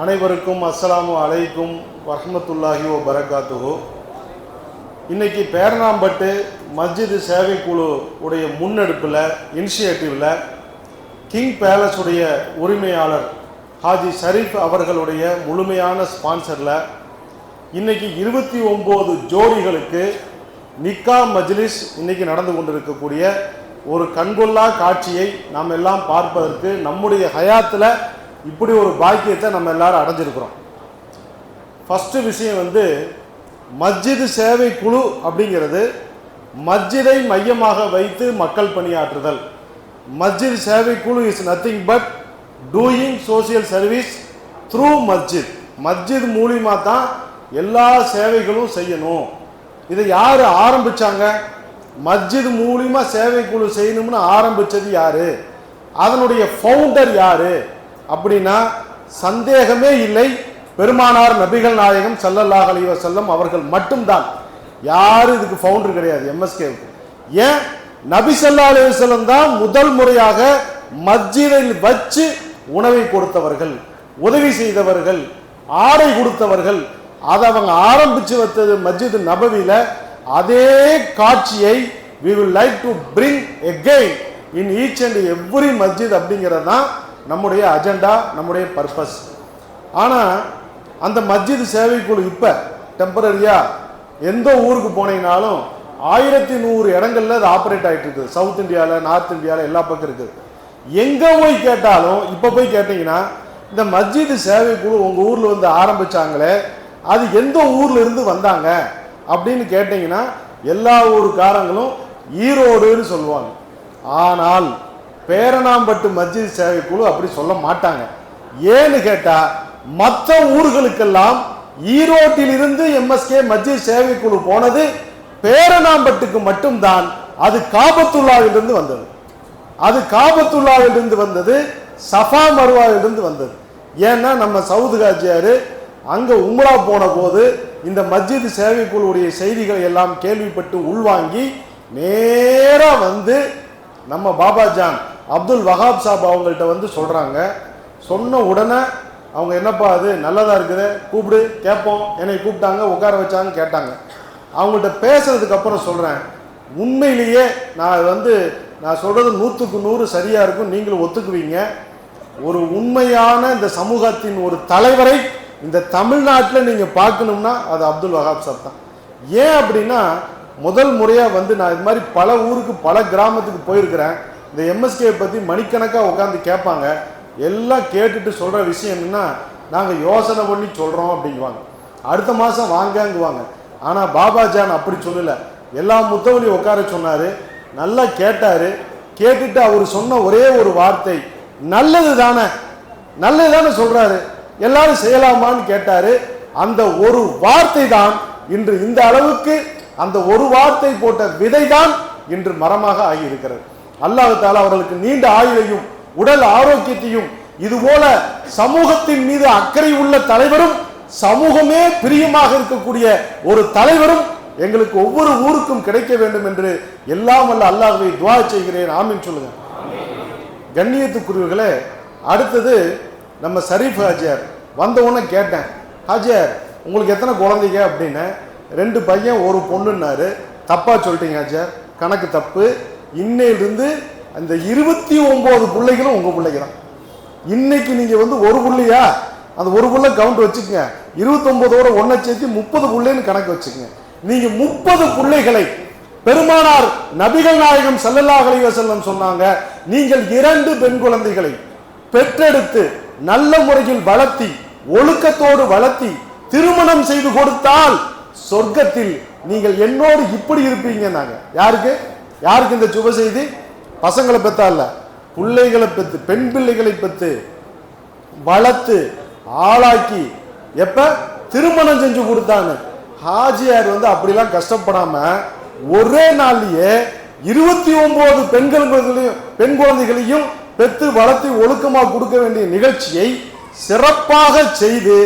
அனைவருக்கும் அஸ்ஸலாமு அலைக்கும் வரஹ்மத்துல்லாஹி வ பரகாத்துஹு. இன்னைக்கு பேரணாம்பட்டு மஸ்ஜிது சேவை குழு உடைய முன்னெடுப்பில் இனிஷியேட்டிவில் கிங் பேலஸ் உடைய உரிமையாளர் ஹாஜி ஷரீஃப் அவர்களுடைய முழுமையான ஸ்பான்சரில் இன்னைக்கு 29 ஜோடிகளுக்கு நிக்கா மஜ்லிஸ் இன்னைக்கு நடந்து கொண்டிருக்கக்கூடிய ஒரு கண்கொள்ளா காட்சியை நாம் எல்லாம் பார்ப்பதற்கு நம்முடைய ஹயாத்தில் இப்படி ஒரு பாக்கியத்தை நம்ம எல்லாரும் அடைஞ்சிருக்கிறோம். ஃபஸ்ட்டு விஷயம் மஸ்ஜிது சேவை குழு அப்படிங்கிறது மஸ்ஜிதை மையமாக வைத்து மக்கள் பணியாற்றுதல். மஸ்ஜித் சேவை குழு is nothing but doing social service through மஸ்ஜித். மஸ்ஜித் மூலியமாக தான் எல்லா சேவைகளும் செய்யணும். இதை யார் ஆரம்பித்தாங்க? மஸ்ஜித் மூலியமாக சேவை குழு செய்யணும்னு ஆரம்பித்தது யார்? அதனுடைய ஃபவுண்டர் யார் அப்படின்னா சந்தேகமே இல்லை, பெருமானார் நபிகள் நாயகம் ஸல்லல்லாஹு அலைஹி வஸல்லம் அவர்கள் மட்டும்தான். யாரும் இதுக்கு ஃபவுண்டர் கிடையாது எம்எஸ்கேவுக்கு. ஏன்? நபி ஸல்லல்லாஹு அலைஹி வஸல்லம் தான் முதல் முறையாக மஸ்ஜிதில் வச்சு உணவை கொடுத்தவர்கள், உதவி செய்தவர்கள், ஆடை கொடுத்தவர்கள். அதை அவங்க ஆரம்பித்து வைத்தது மஸ்ஜித் நபவியில. அதே காட்சியை we will like to bring again in each and every மஸ்ஜித் அப்படிங்கிறது தான் நம்முடைய அஜெண்டா, நம்முடைய பர்பஸ். ஆனால் அந்த மஸ்ஜித் சேவைக்குழு இப்போ டெம்பரரியாக எந்த ஊருக்கு போனீங்கனாலும் 1100 இடங்கள்ல அது ஆப்ரேட் ஆகிட்டு இருக்குது. சவுத் இந்தியாவில், நார்த் இந்தியாவில் எல்லா பக்கம் இருக்குது. எங்கே போய் கேட்டாலும், இப்போ போய் கேட்டிங்கன்னா இந்த மஸ்ஜித் சேவைக்குழு உங்கள் ஊரில் ஆரம்பித்தாங்களே அது எந்த ஊரில் இருந்து வந்தாங்க அப்படின்னு கேட்டிங்கன்னா எல்லா ஊருக்காரங்களும் ஈரோடுன்னு சொல்லுவாங்க. ஆனால் பேரணாம்பட்டு மஸ்ஜித் சேவை குழு அப்படி சொல்ல மாட்டாங்க. ஏன்னு கேட்டா மற்ற ஊர்களுக்கெல்லாம் ஈரோட்டிலிருந்து எம்எஸ்கே மஸ்ஜித் சேவை குழு போனது, பேரணாம்பட்டுக்கு மட்டும்தான் அது காபத்துல்லாவிலிருந்து வந்தது. அது காபத்துல்லாவிலிருந்து வந்தது, சஃபா மருவாவிலிருந்து வந்தது. ஏன்னா நம்ம சவுது காஜியாரு அங்க உம்ரா போன போது இந்த மஸ்ஜித் சேவை குழுவுடைய செய்திகளை எல்லாம் கேள்விப்பட்டு உள்வாங்கி நேரா நம்ம பாபாஜான் அப்துல் வஹாப் சாப் அவங்கள்ட்ட சொல்றாங்க. சொன்ன உடனே அவங்க என்னப்பா அது நல்லதா இருக்குது, கூப்பிடு கேட்போம். என்னை கூப்பிட்டாங்க, உட்கார வச்சாங்க, கேட்டாங்க. அவங்கள்ட்ட பேசுறதுக்கு அப்புறம் சொல்றேன், உண்மையிலேயே நான் சொல்றது 100க்கு 100 சரியா இருக்கும், நீங்களும் ஒத்துக்குவீங்க. ஒரு உண்மையான இந்த சமூகத்தின் ஒரு தலைவரை இந்த தமிழ்நாட்டில் நீங்க பார்க்கணும்னா அது அப்துல் வஹாப் சாப் தான். ஏன் அப்படின்னா முதல் முறையா நான் இது மாதிரி பல ஊருக்கு பல கிராமத்துக்கு போயிருக்கிறேன். இந்த எம்எஸ்கே பத்தி மணிக்கணக்காக உட்காந்து கேட்பாங்க. எல்லாம் கேட்டுட்டு சொல்ற விஷயம் என்னன்னா, நாங்க யோசனை பண்ணி சொல்றோம் அப்படிங்குவாங்க. அடுத்த மாசம் வாங்குவாங்க. ஆனா பாபாஜான் அப்படி சொல்லல. எல்லா முத்தவழியும் உட்கார சொன்னாரு, நல்லா கேட்டாரு. கேட்டுட்டு அவர் சொன்ன ஒரே ஒரு வார்த்தை, நல்லது தானே, நல்லது தானே சொல்றாரு, எல்லாரும் செய்யலாமான்னு கேட்டாரு. அந்த ஒரு வார்த்தை தான் இன்று இந்த அளவுக்கு, அந்த ஒரு வார்த்தை போட்ட விதைதான் இன்று மரமாக ஆகி இருக்கிறது. அல்லாஹ் தஆலா அவர்களுக்கு நீண்ட ஆயுளையும் உடல் ஆரோக்கியத்தையும், இதுபோல சமூகத்தின் மீது அக்கறை உள்ள தலைவரும், சமூகமே பிரியமாக இருக்கக்கூடிய ஒரு தலைவரும் எங்களுக்கு ஒவ்வொரு ஊருக்கும் கிடைக்க வேண்டும் என்று எல்லாம் வல்ல அல்லாஹ்வை துஆ செய்கிறேன். ஆமீன் சொல்லுங்க. கண்ணியத்துக்குரியவர்களே, அடுத்தது நம்ம ஷரீஃப் ஹாஜியார் வந்த உடனே கேட்டேன், ஹாஜியார் உங்களுக்கு எத்தனை குழந்தைங்க அப்படின்னு. 2 பையன் 1 பொண்ணுன்னாரு. தப்பா சொல்லிட்டீங்க ஹாஜியார், கணக்கு தப்பு. இன்னையிலிருந்து அந்த 29 பிள்ளைகளும் உங்க பிள்ளைங்க தான். இன்னைக்கு நீங்க ஒரு புள்ளையா, அந்த ஒரு புள்ள கவுண்ட் வச்சுக்கங்க, 29ஓட 1 சேர்த்து 30 புள்ளைன்னு கணக்கு வச்சுக்கங்க. நீங்க 30 பிள்ளைகளை பெருமானார் நபிகள் நாயகம் ஸல்லல்லாஹு அலைஹி வஸல்லம் சொன்னாங்க, நீங்கள் 2 பெண் குழந்தைகளை பெற்றெடுத்து நல்ல முறையில் வளர்த்தி, ஒழுக்கத்தோடு வளர்த்தி திருமணம் செய்து கொடுத்தால் சொர்க்கத்தில் நீங்கள் என்னோடு இப்படி இருப்பீங்க. நாங்க யாருக்கு இந்த சுப செய்தி? பசங்களை பெத்தா இல்ல, பிள்ளைகளை பெத்து, பெண் பிள்ளைகளை பெத்து வளர்த்து ஆளாக்கி எப்ப திருமணம் செஞ்சு கொடுத்தாங்க. ஹாஜியார் அப்படிலாம் கஷ்டப்படாம ஒரே நாள்லயே 29 பெண் குழந்தைகளையும் பெற்று வளர்த்து ஒழுக்கமாக கொடுக்க வேண்டிய நிகழ்ச்சியை சிறப்பாக செய்து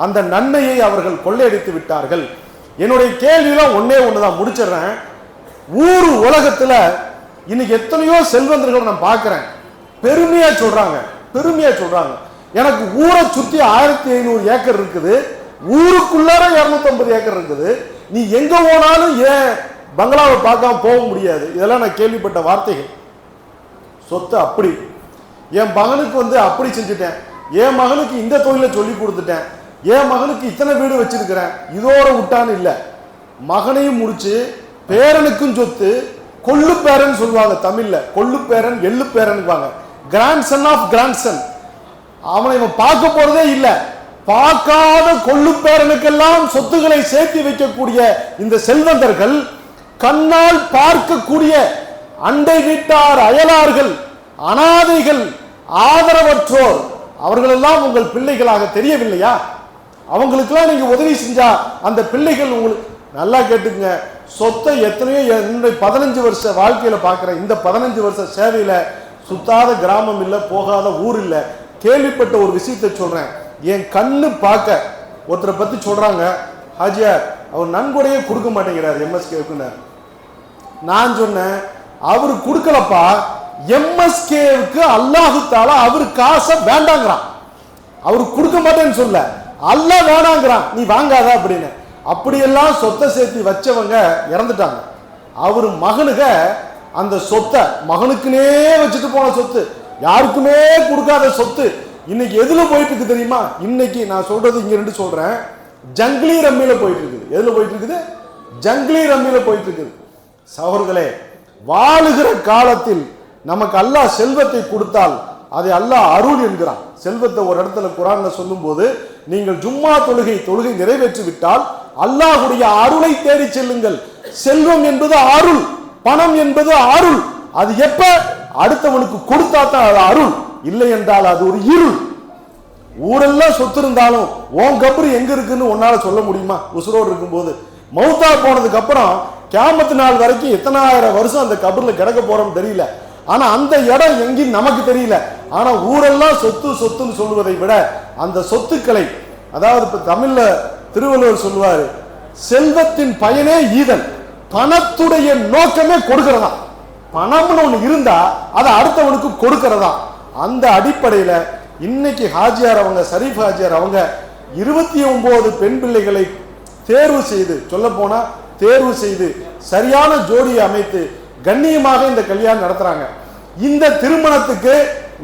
அந்த நன்மையை அவர்கள் கொள்ளையடித்து விட்டார்கள். என்னுடைய கேள்வியெல்லாம் ஒன்னே ஒண்ணுதான், முடிச்சிடறேன். ஊரு உலகத்துல இன்னைக்கு எத்தனையோ செல்வந்தர்களை நான் பார்க்கிறேன், பெருமையா சொல்றாங்க, எனக்கு ஊரை சுத்தி 1500 ஏக்கர் இருக்குது, ஊருக்குள்ளார 250 ஏக்கர் இருக்குது, நீ எங்க போனாலும் ஏன் பங்களாவை பார்க்காம போக முடியாது. இதெல்லாம் நான் கேள்விப்பட்ட வார்த்தைகள். சொத்து அப்படி, என் மகனுக்கு அப்படி செஞ்சுட்டேன், என் மகனுக்கு இந்த தொழிலை சொல்லி கொடுத்துட்டேன், என் மகனுக்கு இத்தனை வீடு வச்சிருக்கிறேன், இதோட விட்டான்னு இல்லை, மகனையும் முடிச்சு பேரனுக்கும் சொத்து. கொள்ளு பேரன் சொல்லுவாங்க தமிழ்ல, கொள்ளு பேரன் எள்ளு பேரன், கிராண்ட்சன் ஆஃப் கிராண்ட்சன். அவனை இவன் பார்க்க போறதே இல்லை. பார்க்காத கொள்ளு பேரனுக்கெல்லாம் சொத்துக்களை சேர்த்து வைக்கக்கூடிய இந்த செல்வந்தர்கள், கண்ணால் பார்க்கக்கூடிய அண்டை வீட்டார், அயலார்கள், அனாதைகள், ஆதரவற்றோர், அவர்களெல்லாம் உங்கள் பிள்ளைகளாக தெரியவில்லையா? அவங்களுக்கெல்லாம் நீங்க உதவி செஞ்சா அந்த பிள்ளைகள் உங்களுக்கு நல்லா கேட்டுங்க. சொத்தை எத்தனையோ 15 வருஷ வாழ்க்கையில பார்க்கிறேன். இந்த 15 வருஷ சேவையில சுத்தாத கிராமம் இல்லை, போகாத ஊர் இல்லை. கேள்விப்பட்ட ஒரு விஷயத்தை சொல்றேன். என் கண்ணு பார்க்க ஒருத்தரை பத்தி சொல்றாங்க, ஹாஜியார் அவர் நன்கொடையே கொடுக்க மாட்டேங்கிறார் எம்எஸ்கேவுக்கு. நான் சொன்னேன், அவரு கொடுக்கலப்பா, எம்எஸ்கேவுக்கு அல்லாஹு தஆலா அவர் காசை வேண்டாங்கிறான். அவரு கொடுக்க மாட்டேன்னு சொல்ல, அல்லாஹ் வேணாங்கிறான், நீ வாங்காத அப்படின்னு. அப்படியெல்லாம் சொத்தை சேர்த்து வச்சவங்க இறந்துட்டாங்க. அவரு மகனுக அந்த சொத்தை மகனுக்குனே வச்சுட்டு போன சொத்து, யாருக்குமே கொடுக்காத சொத்து இன்னைக்கு எதுல போயிட்டு இருக்கு தெரியுமா? இன்னைக்கு நான் சொல்றது இங்க ரெண்டு சொல்றேன், ஜங்கிலி ரம்மியில போயிட்டு இருக்குது. எதுல போயிட்டு இருக்குது? ஜங்கிலி ரம்மியில போயிட்டு இருக்குது. சகோதரர்களே, வாழுகிற காலத்தில் நமக்கு அல்லாஹ் செல்வத்தை கொடுத்தால் அதை அல்லாஹ் அருள் என்கிறான். செல்வத்தை ஒரு இடத்துல குர்ஆன்ல சொல்லும் போது, நீங்கள் ஜும்மா தொழுகை நிறைவேற்றி விட்டால் அல்லாஹ்வுடைய அருளை தேடி செல்லுங்கள். செல்வம் என்பது அருள், பணம் என்பது அருள். அது எப்ப அடுத்தவனுக்கு கொடுத்தா தான் அது அருள், இல்லை என்றால் அது ஒரு இருள். ஊரெல்லாம் சொத்து இருந்தாலும் உன் கபரு எங்க இருக்குன்னு உன்னால சொல்ல முடியுமா? உசுரோடு இருக்கும்போது. மௌத்தா போனதுக்கு அப்புறம் கியாமத்து நாள் வரைக்கும் எத்தனை ஆயிரம் வருஷம் அந்த கபர்ல கிடக்க போறோம் தெரியல. ஆனா அந்த இடம் எங்கேயும் நமக்கு தெரியல. ஆனா ஊரெல்லாம் சொத்து சொத்துன்னு சொல்லுவதை விட அந்த சொத்துக்களை, அதாவது இப்ப தமிழ்ல திருவள்ளுவர் சொல்லுவாரு, செல்வத்தின் பயனே ஈதல், பணத்துடைய நோக்கமே கொடுக்கிறதா. பணம்னு ஒண்ணு இருந்தா அதை அடுத்தவனுக்கு கொடுக்கிறதா. அந்த அடிப்படையில இன்னைக்கு ஹாஜியார் அவங்க, ஷரீஃப் ஹாஜியார் அவங்க 29 பெண் பிள்ளைகளை தேர்வு செய்து, சொல்ல போனா தேர்வு செய்து சரியான ஜோடியை அமைத்து கண்ணியமாக இந்த கல்யாணம் நடத்துறாங்க. இந்த திருமணத்துக்கு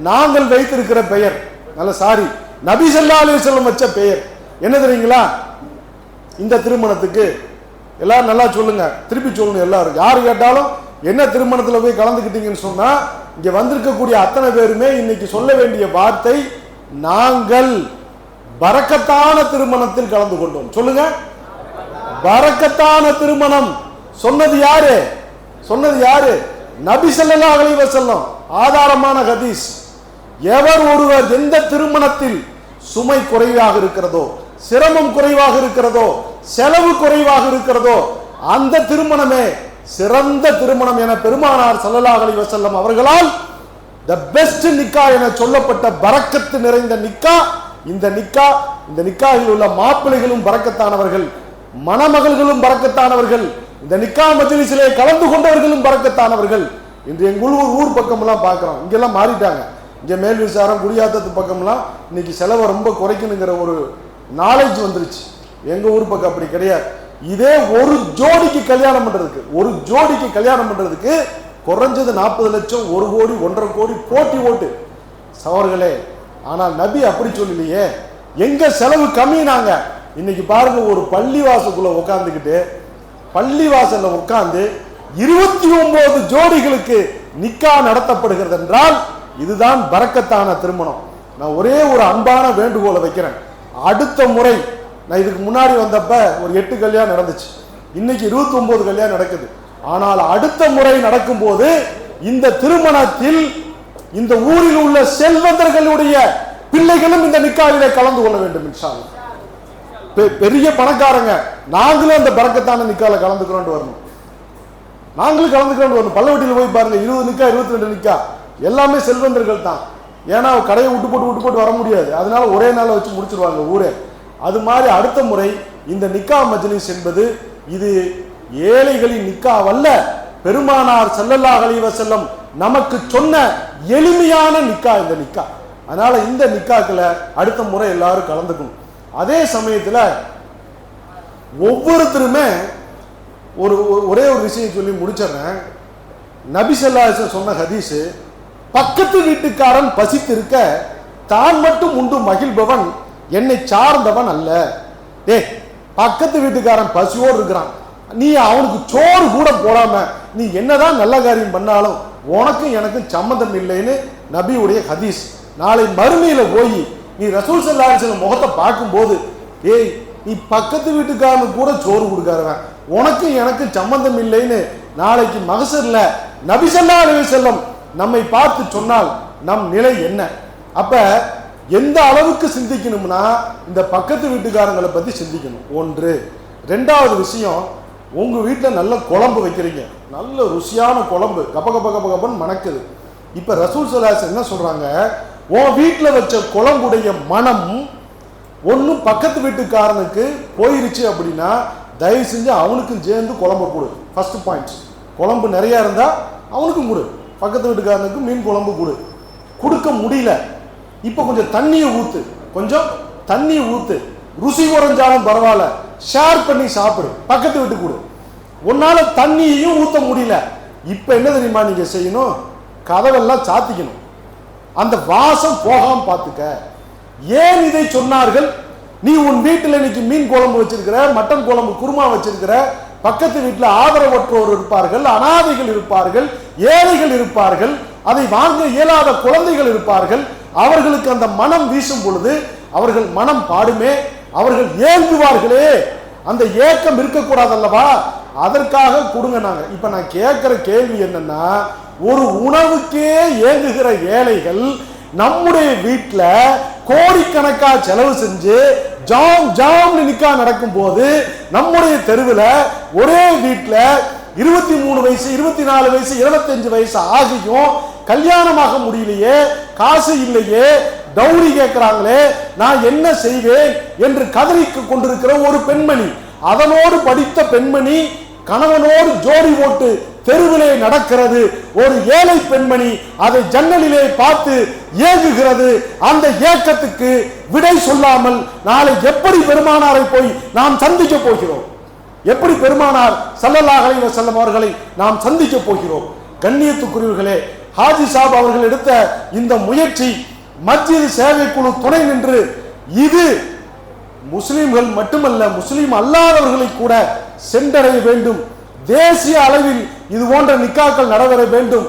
நாங்கள் வைத்திருக்கிற பெயர், நல்ல சாரி, நபி ஸல்லல்லாஹு அலைஹி வஸல்லம் வச்ச பெயர் என்ன தெரியுங்களா? இந்த திருமணத்துக்கு எல்லாரும் நல்லா சொல்லுங்க, திருப்பி சொல்லுங்க எல்லாரும். யாரு கேட்டாலும் என்ன திருமணத்துல போய் கலந்துக்கிட்டீங்கன்னு சொன்னா, இங்க வந்திருக்கக்கூடிய அத்தனை பேருமே இன்னைக்கு சொல்ல வேண்டிய வார்த்தை, நாங்கள் பரக்கத்தான திருமணத்தில் கலந்து கொண்டோம். சொல்லுங்க, பரக்கத்தான திருமணம். சொன்னது யாரு? நபி ஸல்லல்லாஹு அலைஹி வஸல்லம். ஆதாரமான ஹதீஸ். எவர் ஒருவர் எந்த திருமணத்தில் சுமை குறைவாக இருக்கிறதோ, சிரமம் குறைவாக இருக்கிறதோ, செலவு குறைவாக இருக்கிறதோ, அந்த திருமணமே சிறந்த திருமணம் என பெருமானார் ஸல்லல்லாஹு அலைஹி வஸல்லம் அவர்களால் தி பெஸ்ட் நிக்கா என சொல்லப்பட்ட பரக்கத்து நிறைந்த நிக்கா இந்த நிக்கா. இந்த நிக்காவில் உள்ள மாப்பிள்ளைகளும் பரக்கத்தானவர்கள், மணமகள்களும் பரக்கத்தானவர்கள், இந்த நிக்கா மஜ்லிஸிலே கலந்து கொண்டவர்களும் பரக்கத்தானவர்கள். இன்று எங்க ஊர் பக்கம்லாம் பார்க்கிறோம், இங்கெல்லாம் மாறிட்டாங்க. இங்க மேல் விசாரம் குடியாத்தத்து பக்கம்லாம் இன்னைக்கு செலவை ரொம்ப குறைக்கணுங்கிற ஒரு நாலேஜ் வந்துருச்சு. எங்க ஊர் பக்கம் அப்படி கிடையாது. இதே ஒரு ஜோடிக்கு கல்யாணம் பண்றதுக்கு குறைஞ்சது 40 லட்சம், 1 கோடி, 1.5 கோடி போட்டி ஓட்டு சவர்களே. ஆனால் நபி அப்படி சொல்லலையே. எங்க செலவு கம்மினாங்க. இன்னைக்கு பாருங்க, ஒரு பள்ளிவாசலுக்குள்ள உட்கார்ந்துக்கிட்டு, பள்ளிவாசல்ல உட்கார்ந்து 29 ஜோடிகளுக்கு நிக்கா நடத்தப்படுகிறது என்றால் இதுதான் பரக்கத்தான திருமணம். நான் ஒரே ஒரு அன்பான வேண்டுகோளை வைக்கிறேன். அடுத்த முறை, நான் இதுக்கு முன்னாடி வந்தப்ப ஒரு 8 கல்யாணம் நடந்துச்சு, இன்னைக்கு 29 கல்யாணம் நடக்குது. ஆனால் அடுத்த முறை நடக்கும்போது இந்த திருமணத்தில் இந்த ஊரில் உள்ள செல்வந்தர்களுடைய பிள்ளைகளும் இந்த நிக்காவிலே கலந்து கொள்ள வேண்டும் இன்ஷா அல்லாஹ். பெரிய பணக்காரங்க நாங்களும் அந்த பரக்கத்தான நிக்கால கலந்துக்கிறோம் வரணும். நாங்களும் கலந்துக்கிறோம் வரணும். பல்லவட்டியில் போய் பாருங்க, 20 நிக்கா, 22 நிக்கா, எல்லாமே செல்வந்தர்கள் தான். ஏன்னா கடையை விட்டு போட்டு வர முடியாது, அதனால ஒரே நாள் வச்சு முடிச்சிருவாங்க ஊரே. அது மாதிரி அடுத்த முறை இந்த நிக்கா மஜ்லிஸ் என்பது இது ஏழைகளின் நிக்காவல்ல, பெருமானார் ஸல்லல்லாஹு அலைஹி வஸல்லம் நமக்கு சொன்ன எளிமையான நிக்கா இந்த நிக்கா. அதனால இந்த நிக்காக்களை அடுத்த முறை எல்லாரும் கலந்துக்கணும். அதே சமயத்தில் ஒவ்வொருத்தருமே ஒரே ஒரு விஷயம் சொல்லி முடிச்சிடறேன். நபி ஸல்லல்லாஹு அலைஹி வஸல்லம் சொன்ன ஹதீஸ், பக்கத்து வீட்டுக்காரன் பசித்திருக்க தான் மட்டும் உண்டு மகிழ்பவன் என்னை சார்ந்தவன் அல்ல. பக்கத்து வீட்டுக்காரன் பசியோடு இருக்கிறான், நீ அவனுக்கு சோறு கூட போடாம நீ என்னதான் நல்ல காரியம் பண்ணாலும் உனக்கும் எனக்கும் சம்மந்தம் இல்லைன்னு நபியுடைய ஹதீஸ். நாளை மறுமையில போய் நீ ரசூல் ஸல்லல்லாஹு அலைஹி வஸல்லம் முகத்தை பார்க்கும்போது, நீ பக்கத்து வீட்டுக்காரனுக்கு கூட சோறு கொடுக்காரவன், உனக்கும் எனக்கும் சம்மந்தம் இல்லைன்னு நாளைக்கு மகசர்ல நபி ஸல்லல்லாஹு அலைஹி வஸல்லம் நம்மை பார்த்து சொன்னால் நம் நிலை என்ன? அப்ப எந்த அளவுக்கு சிந்திக்கணும்னா இந்த பக்கத்து வீட்டுக்காரங்களை பத்தி சிந்திக்கணும். ஒன்று. ரெண்டாவது விஷயம், உங்க வீட்டில் நல்ல குழம்பு வைக்கிறீங்க, நல்ல ருசியான குழம்பு, கப கப கப கபன்னு மணக்குது. இப்ப ரசூல் ஸல்லல்லாஹு அலைஹி வஸல்லம் என்ன சொல்றாங்க, உன் வீட்டில் வச்ச குழம்புடைய மனம் ஒன்னும் பக்கத்து வீட்டுக்காரனுக்கு போயிருச்சு அப்படின்னா தயவு செஞ்சு அவனுக்கும் சேர்ந்து குழம்பு கொடு. ஃபர்ஸ்ட் பாயிண்ட், குழம்பு நிறைய இருந்தா அவனுக்கும் கொடு, பக்கத்து வீட்டுக்காரனுக்கு மீன் குழம்பு கொடு. கொடுக்க முடியல, இப்ப கொஞ்சம் தண்ணியை ஊத்து, கொஞ்சம் தண்ணியை ஊத்து, ருசி குறைஞ்சாலும் பரவாயில்ல, ஷேர் பண்ணி சாப்பிடு, பக்கத்து வீட்டு கொடு. உன்னால தண்ணியையும் ஊத்த முடியல, இப்ப என்ன தெரியுமா நீங்க செய்யணும், கதவெல்லாம் சாத்திக்கணும், அந்த வாசம் போகாம பார்த்துக்க. ஏன் இதை சொன்னார்கள்? நீ உன் வீட்டில் இன்னைக்கு மீன் குழம்பு வச்சிருக்கிற, மட்டன் குழம்பு குருமா வச்சிருக்கிற, பக்கத்து வீட்டில் ஆதரவற்றோர் இருப்பார்கள், அனாதைகள் இருப்பார்கள், ஏழைகள் இருப்பார்கள், அதை வாங்க இயலாத குழந்தைகள் இருப்பார்கள். அவர்களுக்கு அந்த மனம் வீசும் பொழுது அவர்கள் மனம் பாடுமே, அவர்கள் ஏங்குவார்களே, அந்த ஏக்கம் இருக்கக்கூடாது அல்லவா? அதற்காக கொடுங்க. நாங்க இப்ப நான் கேட்கிற கேள்வி என்னன்னா, ஒரு உணவுக்கே ஏங்குகிற ஏழைகள் நம்முடைய வீட்டில் கோடிக்கணக்கா செலவு செஞ்சு ஜாம் ஜாம் நிக்கா நடக்கும் போது நம்முடைய தெருவில் ஒரே வீட்டில் 23 வயசு 24 வயசு 25 வயசு ஆகியும் கல்யாணமாக முடியலையே, காசு இல்லையே, டவுரி கேட்கிறாங்களே, நான் என்ன செய்வேன் என்று கதறிக்கு கொண்டிருக்கிற ஒரு பெண்மணி, அதனோடு படித்த பெண்மணி கணவனோடு ஜோடி போட்டு தெருவிலே நடக்கிறது. ஒரு ஏழை பெண்மணி அதை ஜன்னலிலே பார்த்து ஏங்குகிறது. அந்த ஏக்கத்துக்கு விடை சொல்லாமல் நாளை எப்படி பெருமானாரை போய் நாம் சந்திக்க போகிறோம்? எப்படி பெருமானார் ஸல்லல்லாஹு அலைஹி வஸல்லம் அவர்களை நாம் சந்திக்க போகிறோம்? கண்ணியத்துக்குரியவர்களே, ஹாஜி சாப் அவர்கள் எடுத்த இந்த முயற்சி, மஸ்ஜித் சேவை குழு துணை நின்று, இது முஸ்லிம்கள் மட்டுமல்ல முஸ்லிம் அல்லாதவர்களை கூட சென்றடைய வேண்டும். தேசிய அளவில் இது போன்ற நிக்காக்கள் நடைபெற வேண்டும்.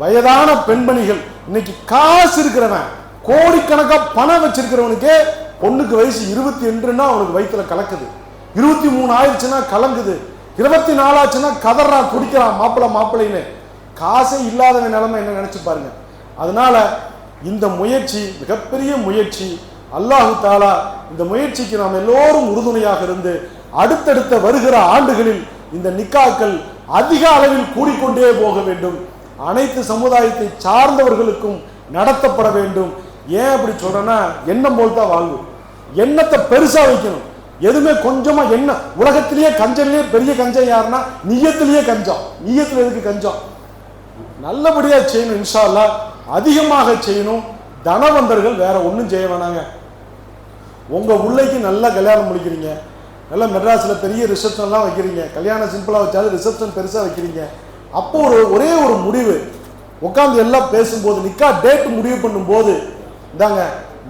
வயதான பெண்மணிகள், இன்னைக்கு காசு இருக்கிறவன், கோடிக்கணக்கா பணம் வச்சிருக்கிறவனுக்கே பொண்ணுக்கு வயசு 22ன்னா அவனுக்கு வயிற்றுல கலக்குது, 23 ஆயிடுச்சுன்னா கலங்குது, 24 ஆச்சுன்னா கதறான், குடிக்கிறான் மாப்பிள்ளைன்னு. காசே இல்லாதவன் நிலைமை என்ன நினைச்சு பாருங்க. அதனால இந்த முயற்சி மிகப்பெரிய முயற்சி. அல்லாஹு தாலா இந்த முயற்சிக்கு நாம் எல்லோரும் உறுதுணையாக இருந்து அடுத்தடுத்த வருகிற ஆண்டுகளில் இந்த நிக்காக்கள் அதிக அளவில் கூடிக்கொண்டே போக வேண்டும். அனைத்து சமுதாயத்தை சார்ந்தவர்களுக்கும் நடத்தப்பட வேண்டும். ஏன் அப்படி சொல்றேன்னா, எண்ணம் போல் தான் வாழ்வு, எண்ணத்தை பெருசா வைக்கணும். எதுவுமே கொஞ்சமா எண்ணம். உலகத்திலேயே கஞ்சத்திலேயே பெரிய கஞ்சம் யாருன்னா நியத்திலேயே கஞ்சம். நியத்துல எதுக்கு கஞ்சம்? நல்லபடியா செய்யணும், இன்ஷா அல்லாஹ் அதிகமாக செய்யணும். தனவந்தர்கள் வேற ஒன்றும் செய்ய வேணாங்க. உங்க உள்ளைக்கு நல்லா கல்யாணம் முடிக்கிறீங்க, நல்லா மெட்ராஸில் பெரிய ரிசப்ஷன்லாம் வைக்கிறீங்க, கல்யாணம் சிம்பிளாக வச்சாலும் ரிசப்ஷன் பெருசாக வைக்கிறீங்க. அப்போ ஒரே ஒரு முடிவு உட்காந்து எல்லாம் பேசும்போது, நிக்கா டேட் முடிவு பண்ணும்போது, இந்தாங்க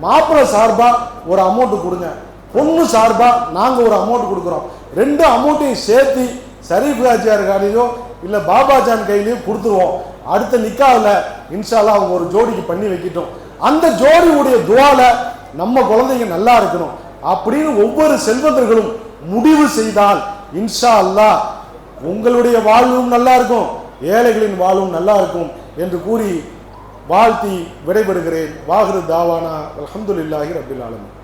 மாப்பிள்ளை சார்பா ஒரு அமௌண்ட் கொடுங்க, பொண்ணு சார்பா நாங்கள் ஒரு அமௌண்ட் கொடுக்குறோம், ரெண்டு அமௌண்ட்டையும் சேர்த்து ஷரீஃப் ஹாஜியார் கையிலையோ இல்லை பாபாஜான் கையிலையோ கொடுத்துருவோம். அடுத்த நிக்காவில் இன்ஷா அல்லாஹ் அவங்க ஒரு ஜோடிக்கு பண்ணி வைக்கிட்டோம். அந்த ஜோடியுடைய துவால நம்ம குழந்தைங்க நல்லா இருக்கணும் அப்படின்னு ஒவ்வொரு செல்வந்தர்களும் முடிவு செய்தால் இன்ஷா அல்லாஹ் உங்களுடைய வாழ்வும் நல்லா இருக்கும், ஏழைகளின் வாழ்வும் நல்லா இருக்கும் என்று கூறி வாழ்த்தி விடைபெறுகிறேன். வாஹிரு தாவானா அல்ஹம்துலில்லாஹி ரப்பில் ஆலமீன்.